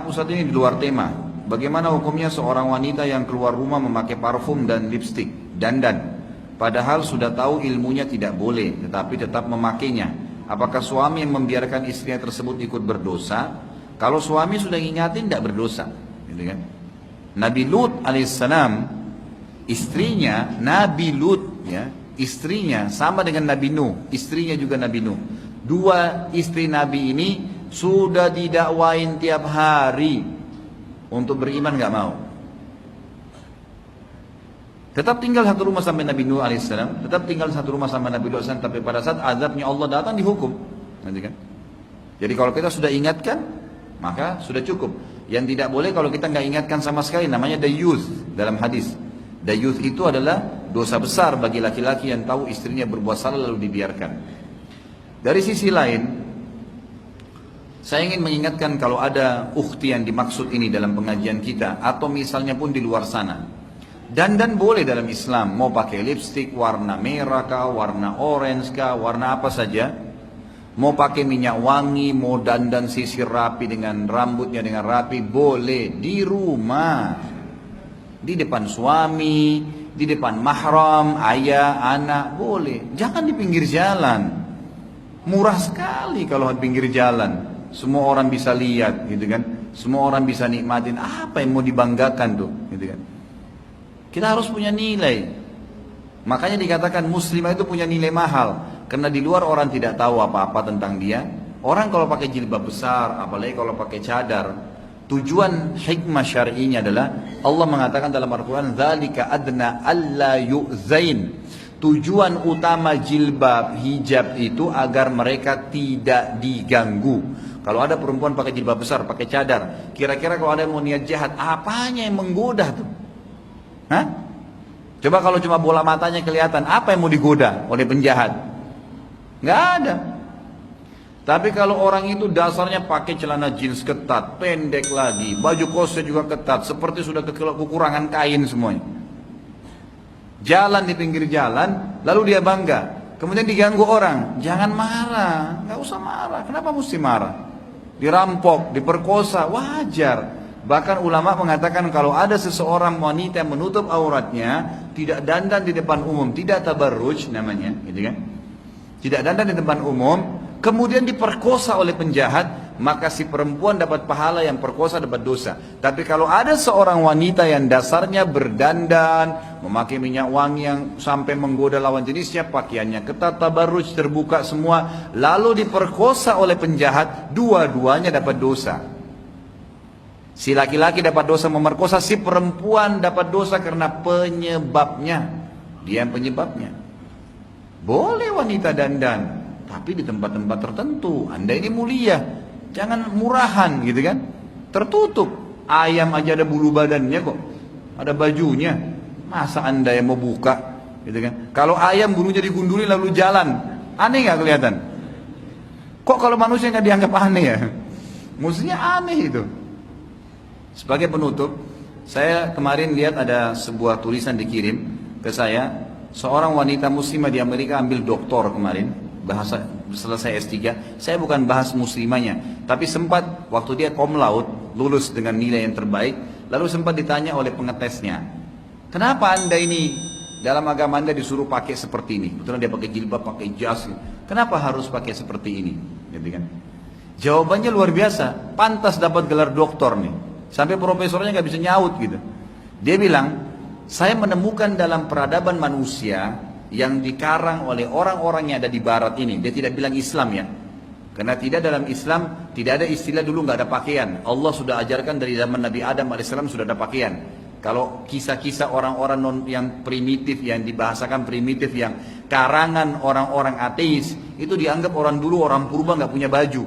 Maaf Ustaz, ini di luar tema. Bagaimana hukumnya seorang wanita yang keluar rumah memakai parfum dan lipstik, dandan, padahal sudah tahu ilmunya tidak boleh, tetapi tetap memakainya? Apakah suami yang membiarkan istrinya tersebut ikut berdosa? Kalau suami sudah ngingatin, tidak berdosa, gitu kan? Nabi Lut alaihissalam, istrinya Nabi Lut, ya, istrinya sama dengan Nabi Nuh, istrinya juga Nabi Nuh. Dua istri Nabi ini sudah didakwain tiap hari untuk beriman, nggak mau. Tetap tinggal satu rumah sampai Nabi Nuh alaihissalam, tetap tinggal satu rumah sama Nabi Lut alaihissalam, tapi pada saat azabnya Allah datang dihukum, nanti kan? Jadi kalau kita sudah ingatkan, maka sudah cukup. Yang tidak boleh kalau kita nggak ingatkan sama sekali, namanya dayuth dalam hadis. Dayuth itu adalah dosa besar bagi laki-laki yang tahu istrinya berbuat salah lalu dibiarkan. Dari sisi lain, saya ingin mengingatkan kalau ada ukhti yang dimaksud ini dalam pengajian kita, atau misalnya pun di luar sana. Dandan boleh dalam Islam, mau pakai lipstik warna merah kah, warna orange kah, warna apa saja. Mau pakai minyak wangi, mau dandan sisir rapi dengan rambutnya dengan rapi, boleh di rumah. Di depan suami, di depan mahram, ayah, anak, boleh. Jangan di pinggir jalan. Murah sekali kalau di pinggir jalan. Semua orang bisa lihat, gitu kan? Semua orang bisa nikmatin. Apa yang mau dibanggakan tuh, gitu kan? Kita harus punya nilai. Makanya dikatakan muslimah itu punya nilai mahal. Karena di luar orang tidak tahu apa-apa tentang dia. Orang kalau pakai jilbab besar, apalagi kalau pakai cadar, tujuan hikmah syar'inya adalah Allah mengatakan dalam Al-Quran, "Dzalika adna alla yu'zain." Tujuan utama jilbab, hijab itu agar mereka tidak diganggu. Kalau ada perempuan pakai jilbab besar, pakai cadar, kira-kira kalau ada yang mau niat jahat, apanya yang menggoda tuh? Hah? Coba kalau cuma bola matanya kelihatan, apa yang mau digoda oleh penjahat? Nggak ada. Tapi kalau orang itu dasarnya pakai celana jeans ketat, pendek lagi, baju kosnya juga ketat, seperti sudah kekurangan kain semuanya. Jalan di pinggir jalan, lalu dia bangga. Kemudian diganggu orang, jangan marah, nggak usah marah. Kenapa mesti marah? Dirampok, diperkosa, wajar. Bahkan ulama mengatakan kalau ada seseorang wanita yang menutup auratnya, tidak dandan di depan umum, tidak tabarruj namanya, gitu kan? Tidak dandan di depan umum, kemudian diperkosa oleh penjahat, maka si perempuan dapat pahala, yang perkosa dapat dosa. Tapi kalau ada seorang wanita yang dasarnya berdandan, memakai minyak wangi yang sampai menggoda lawan jenisnya, pakaiannya ketat, tabarruj, terbuka semua, lalu diperkosa oleh penjahat, dua-duanya dapat dosa. Si laki-laki dapat dosa memerkosa, si perempuan dapat dosa karena penyebabnya. Dia yang penyebabnya. Boleh wanita dandan, tapi di tempat-tempat tertentu. Anda ini mulia, jangan murahan gitu kan. Tertutup, ayam aja ada bulu badannya kok, ada bajunya. Masa Anda yang mau buka gitu kan. Kalau ayam bulunya digunduli lalu jalan, aneh gak kelihatan? Kok kalau manusia gak dianggap aneh ya? Mestinya aneh itu. Sebagai penutup, saya kemarin lihat ada sebuah tulisan dikirim ke saya. Seorang wanita muslimah di Amerika ambil doktor kemarin, bahasa selesai S3. Saya bukan bahas muslimahnya, tapi sempat waktu dia cum laude, lulus dengan nilai yang terbaik, lalu sempat ditanya oleh pengetesnya, kenapa Anda ini dalam agama Anda disuruh pakai seperti ini? Betul, dia pakai jilbab, pakai jas, kenapa harus pakai seperti ini? Gitu kan? Jawabannya luar biasa, pantas dapat gelar doktor nih, sampai profesornya nggak bisa nyaut gitu. Dia bilang, saya menemukan dalam peradaban manusia yang dikarang oleh orang-orang yang ada di barat ini. Dia tidak bilang Islam ya, karena tidak dalam Islam tidak ada istilah dulu nggak ada pakaian. Allah sudah ajarkan dari zaman Nabi Adam alaihissalam sudah ada pakaian. Kalau kisah-kisah orang-orang yang primitif, yang dibahasakan primitif, yang karangan orang-orang ateis, itu dianggap orang dulu, orang purba nggak punya baju.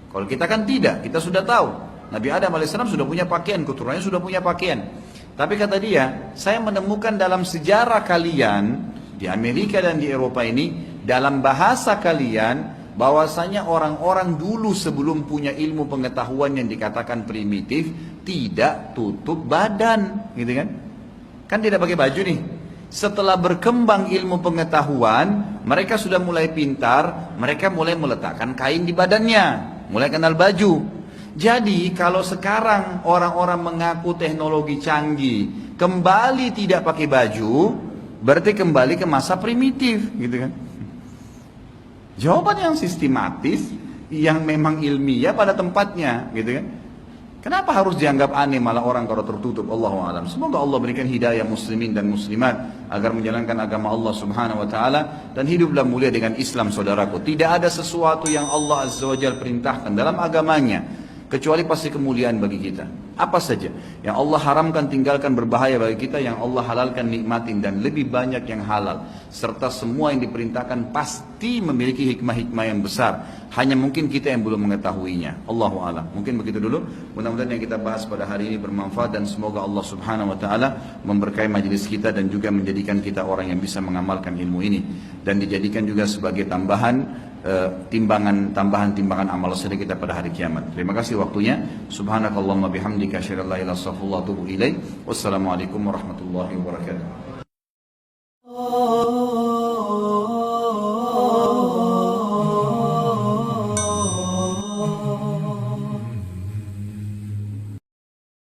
Kalau kita kan tidak, kita sudah tahu Nabi Adam alaihissalam sudah punya pakaian, keturunannya sudah punya pakaian. Tapi kata dia, saya menemukan dalam sejarah kalian di Amerika dan di Eropa ini, dalam bahasa kalian, bahwasanya orang-orang dulu sebelum punya ilmu pengetahuan yang dikatakan primitif, tidak tutup badan, gitu kan? Kan tidak pakai baju nih. Setelah berkembang ilmu pengetahuan, mereka sudah mulai pintar, mereka mulai meletakkan kain di badannya, mulai kenal baju. Jadi kalau sekarang orang-orang mengaku teknologi canggih, kembali tidak pakai baju, berarti kembali ke masa primitif, gitu kan? Jawaban yang sistematis, yang memang ilmiah pada tempatnya, gitu kan? Kenapa harus dianggap aneh malah orang kalau tertutup? Allahu a'lam. Semoga Allah berikan hidayah muslimin dan muslimat agar menjalankan agama Allah Subhanahu wa taala dan hiduplah mulia dengan Islam, saudaraku. Tidak ada sesuatu yang Allah Azza wa Jalla perintahkan dalam agamanya kecuali pasti kemuliaan bagi kita. Apa saja yang Allah haramkan, tinggalkan, berbahaya bagi kita, yang Allah halalkan, nikmatin, dan lebih banyak yang halal. Serta semua yang diperintahkan pasti memiliki hikmah-hikmah yang besar. Hanya mungkin kita yang belum mengetahuinya. Allahu a'lam. Mungkin begitu dulu. Mudah-mudahan yang kita bahas pada hari ini bermanfaat dan semoga Allah Subhanahu wa taala memberkahi majelis kita dan juga menjadikan kita orang yang bisa mengamalkan ilmu ini dan dijadikan juga sebagai tambahan timbangan amal sedekah kita pada hari kiamat. Terima kasih waktunya. Subhanakallahumma bihamdika asyhadu an la ilaha illa anta astaghfiruka wa atubu ilaik. Wassalamualaikum warahmatullahi wabarakatuh.